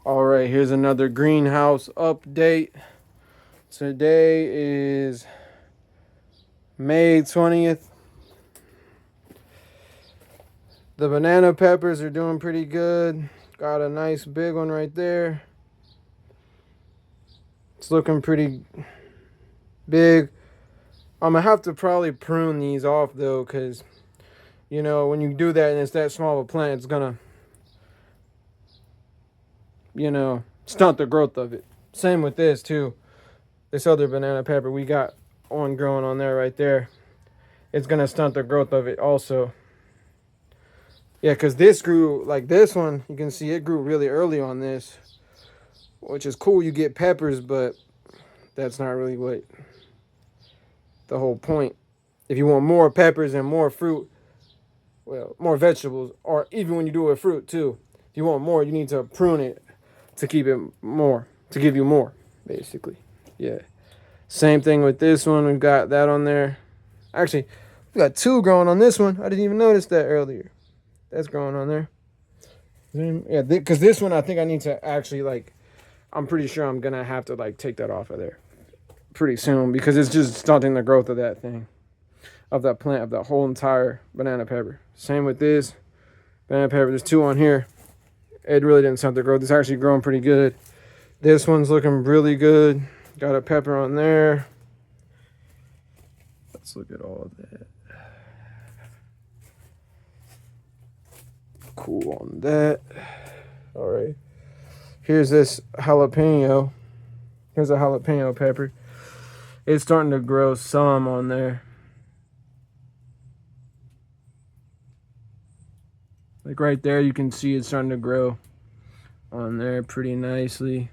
All right, here's another greenhouse update. Today is May 20th. The banana peppers are doing pretty good. Got a nice big one right there. It's looking pretty big. I'm gonna have to probably prune these off though, because when you do that and it's that small of a plant, it's gonna stunt the growth of it. Same with this too. This other banana pepper we got on growing on there right there. It's gonna stunt the growth of it also. Yeah, because this grew like this one. You can see it grew really early on this, which is cool. You get peppers, but that's not really what the whole point. If you want more peppers and more fruit, well, more vegetables, or even when you do it with fruit too, if you want more, you need to prune it to keep it more, to give you more, basically. Yeah. Same thing with this one. We've got that on there. Actually, we got two growing on this one. I didn't even notice that earlier. That's growing on there. Yeah, because this one I think I need to actually I'm pretty sure I'm gonna have to take that off of there pretty soon because it's just stunting the growth of that thing, of that plant, of that whole entire banana pepper. Same with this banana pepper. There's two on here. It really didn't stunt the growth. It's actually growing pretty good. This one's looking really good. Got a pepper on there. Let's look at all of that. Cool on that. All right. Here's this jalapeno. Here's a jalapeno pepper. It's starting to grow some on there. Like right there, you can see it's starting to grow on there pretty nicely.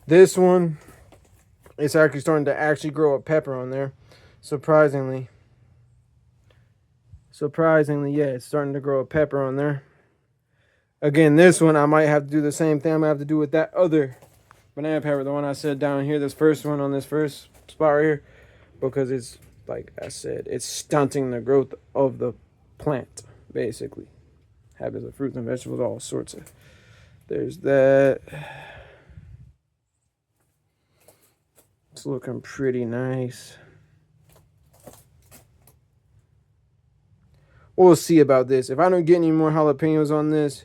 This one, it's actually starting to grow a pepper on there. Surprisingly, yeah, it's starting to grow a pepper on there. Again, this one, I might have to do the same thing I'm going to have to do with that other banana pepper, the one I said down here, this first one on this first spot right here, because it's, like I said, it's stunting the growth of the plant, basically. Habits of fruits and vegetables, all sorts of. There's that. It's looking pretty nice. We'll see about this. If I don't get any more jalapenos on this,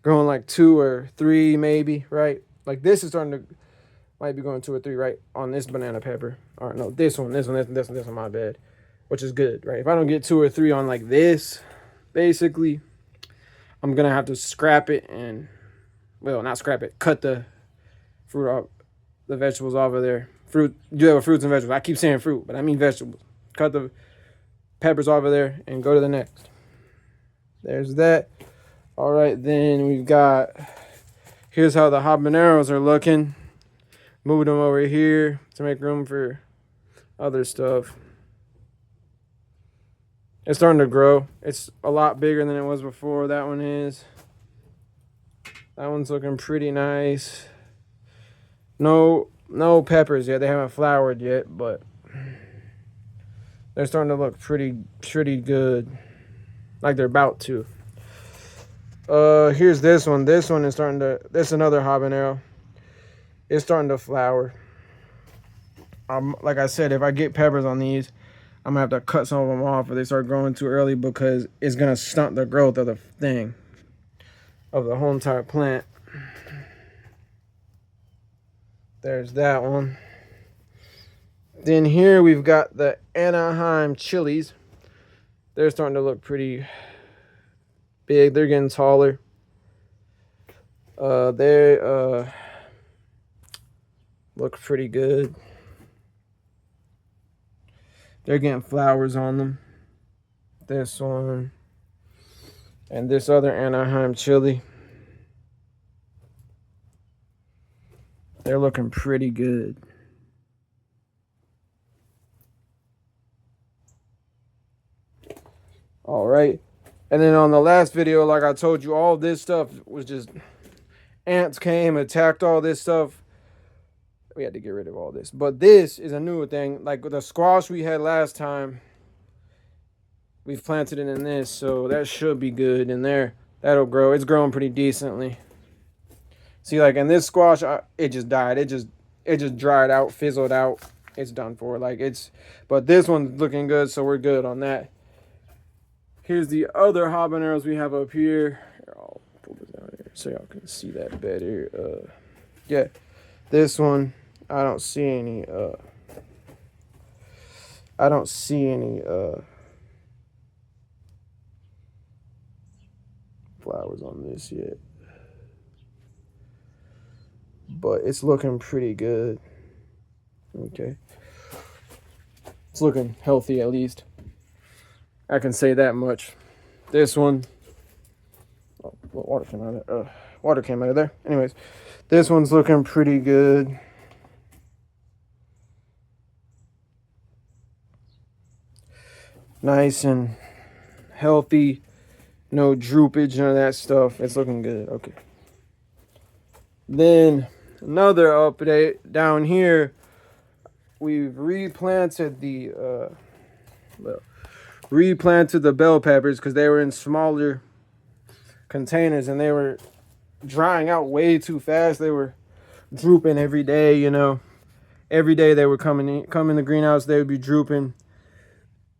growing like 2 or 3 maybe, right? Like this is starting to, might be going 2 or 3, right? On this banana pepper. Or no, this one, my bad. Which is good, right? If I don't get 2 or 3 on like this, basically, I'm going to have to scrap it and, well, not scrap it, cut the fruit off, the vegetables off of there. Fruit, do that with fruits and vegetables. I keep saying fruit, but I mean vegetables. Cut the peppers off of there and go to the next. There's that. All right, then we've got, here's how the habaneros are looking. Moving them over here to make room for other stuff. It's starting to grow. It's a lot bigger than it was before. That one is. That one's looking pretty nice. No peppers yet. They haven't flowered yet, but they're starting to look pretty good. Like they're about to. Here's this one. This one is starting to, this is another habanero. It's starting to flower. Like I said, if I get peppers on these, I'm gonna have to cut some of them off if they start growing too early because it's gonna stunt the growth of the thing, of the whole entire plant. There's that one. Then here we've got the Anaheim chilies. They're starting to look pretty big. They're getting taller. They look pretty good. They're getting flowers on them. This one. And this other Anaheim chili. They're looking pretty good. All right. And then on the last video, like I told you, all this stuff was just ants came, attacked all this stuff. We had to get rid of all this. But this is a newer thing. Like the squash we had last time, we've planted it in this, so that should be good in there. That'll grow. It's growing pretty decently. See, like in this squash, it just died. It just dried out, fizzled out. It's done for. Like it's, but this one's looking good, so we're good on that. Here's the other habaneros we have up here. Here, I'll pull this down here so y'all can see that better. Yeah, this one I don't see any. I don't see any flowers on this yet, but it's looking pretty good. Okay, it's looking healthy at least. I can say that much. This one, oh, water came out of water came out of there. Anyways, this one's looking pretty good. Nice and healthy, no droopage, none of that stuff. It's looking good. Okay. Then another update down here. We've replanted the bell peppers because they were in smaller containers and they were drying out way too fast. They were drooping every day, you know. Every day they were come in the greenhouse, they would be drooping.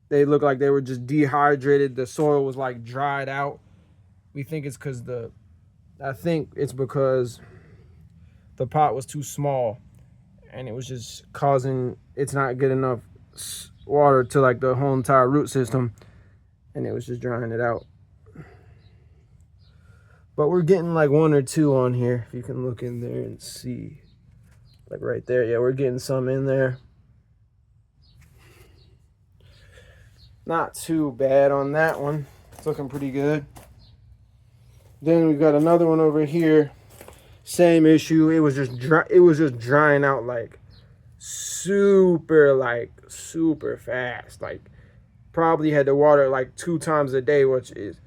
They looked like they were just dehydrated. The soil was like dried out. We think it's because because the pot was too small and it was just causing, it's not good enough water to like the whole entire root system, and it was just drying it out. But we're getting like one or two on here. If you can look in there and see, like right there. Yeah, we're getting some in there. Not too bad on that one. It's looking pretty good. Then we got another one over here. Same issue. It was just drying out like super fast. Like probably had to water like 2 times a day, which is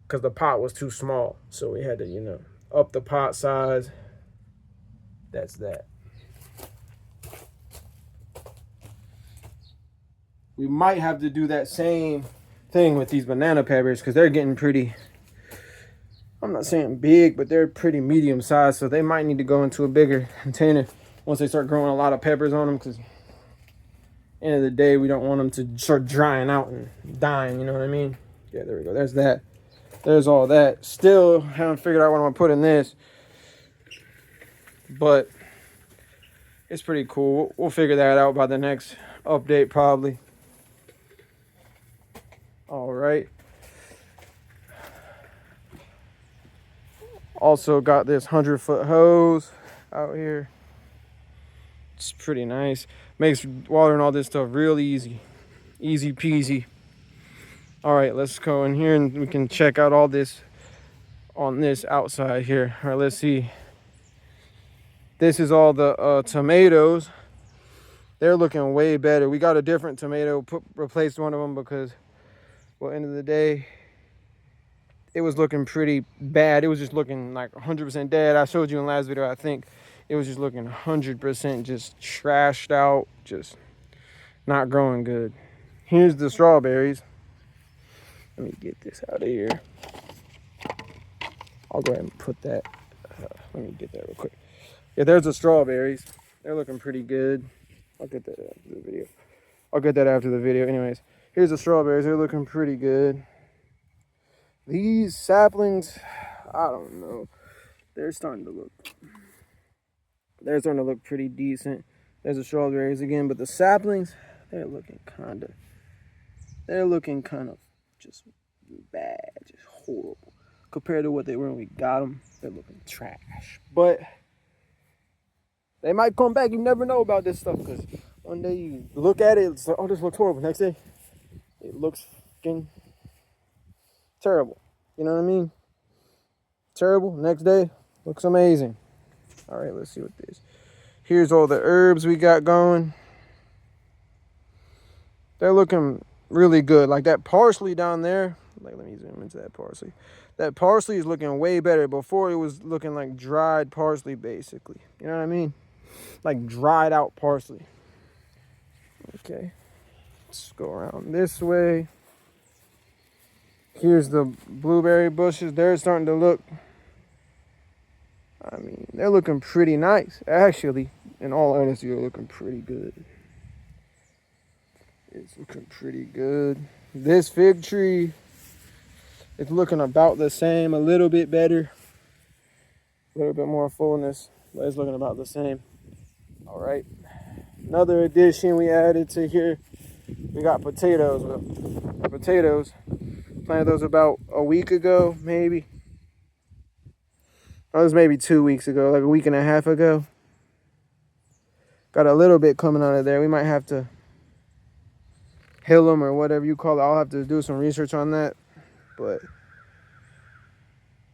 because the pot was too small. So we had to, you know, up the pot size. That's that. We might have to do that same thing with these banana peppers because they're getting pretty, I'm not saying big, but they're pretty medium sized. So they might need to go into a bigger container once they start growing a lot of peppers on them, because end of the day, we don't want them to start drying out and dying, you know what I mean? Yeah, there we go. There's that. There's all that. Still haven't figured out what I'm going to put in this, but it's pretty cool. We'll figure that out by the next update probably. All right. Also got this 100-foot hose out here. It's pretty nice. Makes watering all this stuff real easy. Easy peasy. All right, let's go in here and we can check out all this on this outside here. All right, let's see. This is all the tomatoes. They're looking way better. We got a different tomato, replaced one of them because, well, end of the day, it was looking pretty bad. It was just looking like 100% dead. I showed you in the last video, I think. It was just looking 100% just trashed out, just not growing good. Here's the strawberries. Let me get this out of here. I'll go ahead and put that. Let me get that real quick. Yeah, there's the strawberries. They're looking pretty good. I'll get that after the video. Anyways, here's the strawberries. They're looking pretty good. These saplings, I don't know. They're starting to look pretty decent. There's the strawberries again, but the saplings, they're looking kind of just bad, just horrible. Compared to what they were when we got them, they're looking trash. But they might come back. You never know about this stuff, because one day you look at it, it's like, oh, this looks horrible. Next day, it looks fucking terrible. You know what I mean? Terrible. Next day, looks amazing. All right, let's see what this. Here's all the herbs we got going. They're looking really good. Like that parsley down there. Like, let me zoom into that parsley. That parsley is looking way better. Before, it was looking like dried parsley, basically. You know what I mean? Like dried out parsley. Okay. Let's go around this way. Here's the blueberry bushes. They're starting to look, I mean, they're looking pretty nice. Actually, in all honesty, they're looking pretty good. It's looking pretty good. This fig tree, it's looking about the same, a little bit better. A little bit more fullness, but it's looking about the same. All right. Another addition we added to here, we got potatoes. Potatoes, planted those about a week ago, maybe. That was maybe 2 weeks ago, like a week and a half ago. Got a little bit coming out of there. We might have to hill them or whatever you call it. I'll have to do some research on that, but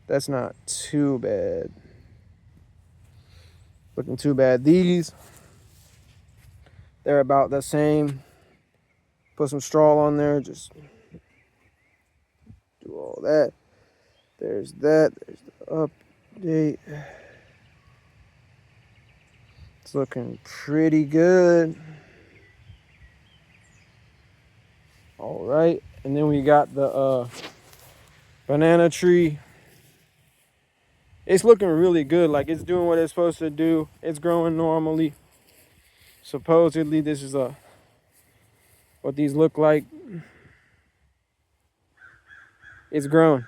that's not too bad. Looking too bad. These, they're about the same. Put some straw on there, just do all that. There's that. There's the update. It's looking pretty good. All right, and then we got the banana tree. It's looking really good. Like, it's doing what it's supposed to do. It's growing normally. Supposedly, this is what these look like. It's grown.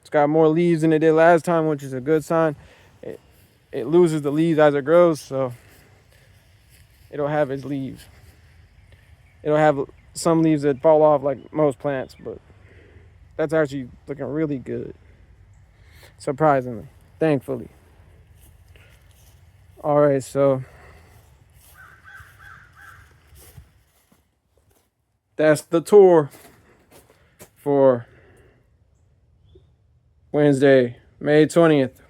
It's got more leaves than it did last time, which is a good sign. It loses the leaves as it grows, so it'll have its leaves. It'll have some leaves that fall off like most plants, but that's actually looking really good. Surprisingly, thankfully. All right, so that's the tour for Wednesday, May 20th.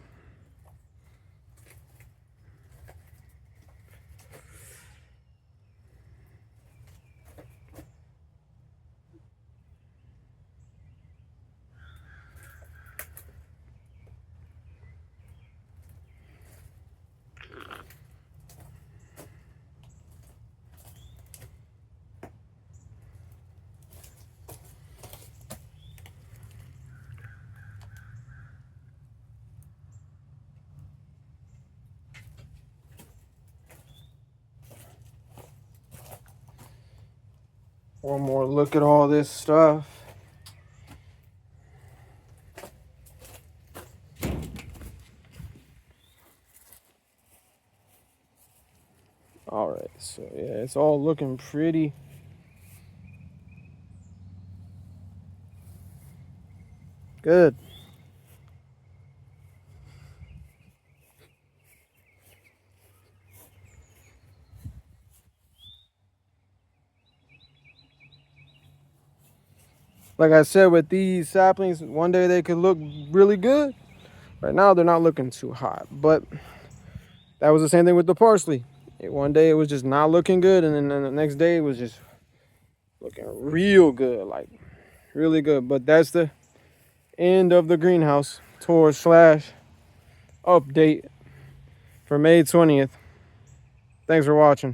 One more look at all this stuff. All right, so yeah, it's all looking pretty good. Like I said, with these saplings, one day they could look really good. Right now, they're not looking too hot, but that was the same thing with the parsley. One day it was just not looking good, and then the next day it was just looking real good, like really good. But that's the end of the greenhouse tour / update for May 20th. Thanks for watching.